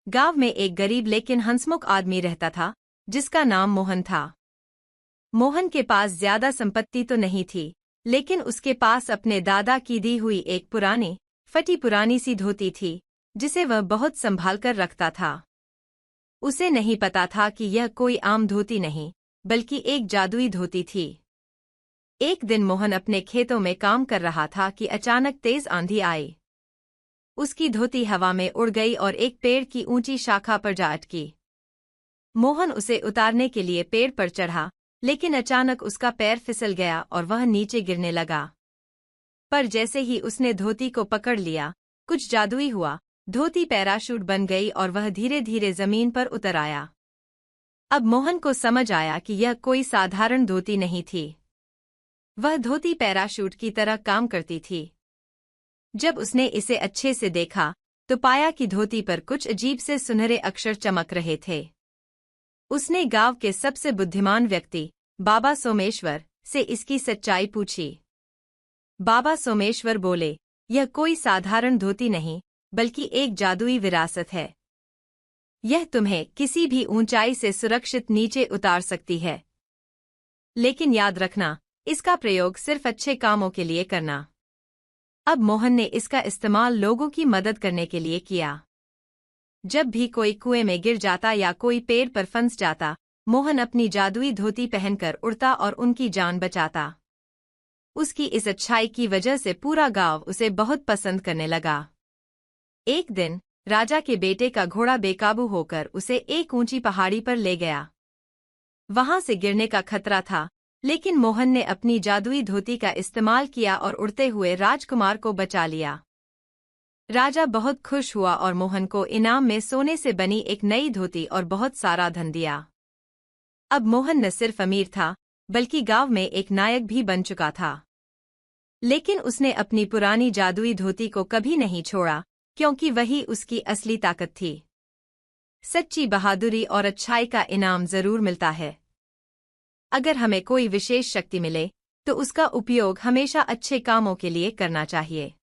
गांव में एक गरीब लेकिन हंसमुख आदमी रहता था, जिसका नाम मोहन था। मोहन के पास ज्यादा संपत्ति तो नहीं थी, लेकिन उसके पास अपने दादा की दी हुई एक पुरानी, फटी पुरानी सी धोती थी, जिसे वह बहुत संभाल कर रखता था। उसे नहीं पता था कि यह कोई आम धोती नहीं, बल्कि एक जादुई धोती थी। एक दिन मोहन अपने खेतों में काम कर रहा था कि अचानक तेज आंधी आई। उसकी धोती हवा में उड़ गई और एक पेड़ की ऊंची शाखा पर जा अटकी। मोहन उसे उतारने के लिए पेड़ पर चढ़ा, लेकिन अचानक उसका पैर फिसल गया और वह नीचे गिरने लगा। पर जैसे ही उसने धोती को पकड़ लिया, कुछ जादुई हुआ। धोती पैराशूट बन गई और वह धीरे धीरे जमीन पर उतर आया। अब मोहन को समझ आया कि यह कोई साधारण धोती नहीं थी। वह धोती पैराशूट की तरह काम करती थी। जब उसने इसे अच्छे से देखा, तो पाया कि धोती पर कुछ अजीब से सुनहरे अक्षर चमक रहे थे। उसने गांव के सबसे बुद्धिमान व्यक्ति, बाबा सोमेश्वर, से इसकी सच्चाई पूछी। बाबा सोमेश्वर बोले, यह कोई साधारण धोती नहीं, बल्कि एक जादुई विरासत है। यह तुम्हें किसी भी ऊंचाई से सुरक्षित नीचे उतार सकती है। लेकिन याद रखना, इसका प्रयोग सिर्फ अच्छे कामों के लिए करना। अब मोहन ने इसका इस्तेमाल लोगों की मदद करने के लिए किया। जब भी कोई कुएं में गिर जाता या कोई पेड़ पर फंस जाता, मोहन अपनी जादुई धोती पहनकर उड़ता और उनकी जान बचाता। उसकी इस अच्छाई की वजह से पूरा गांव उसे बहुत पसंद करने लगा। एक दिन राजा के बेटे का घोड़ा बेकाबू होकर उसे एक ऊंची पहाड़ी पर ले गया। वहां से गिरने का खतरा था, लेकिन मोहन ने अपनी जादुई धोती का इस्तेमाल किया और उड़ते हुए राजकुमार को बचा लिया। राजा बहुत खुश हुआ और मोहन को इनाम में सोने से बनी एक नई धोती और बहुत सारा धन दिया। अब मोहन न सिर्फ अमीर था, बल्कि गांव में एक नायक भी बन चुका था। लेकिन उसने अपनी पुरानी जादुई धोती को कभी नहीं छोड़ा, क्योंकि वही उसकी असली ताकत थी। सच्ची बहादुरी और अच्छाई का इनाम जरूर मिलता है। अगर हमें कोई विशेष शक्ति मिले, तो उसका उपयोग हमेशा अच्छे कामों के लिए करना चाहिए।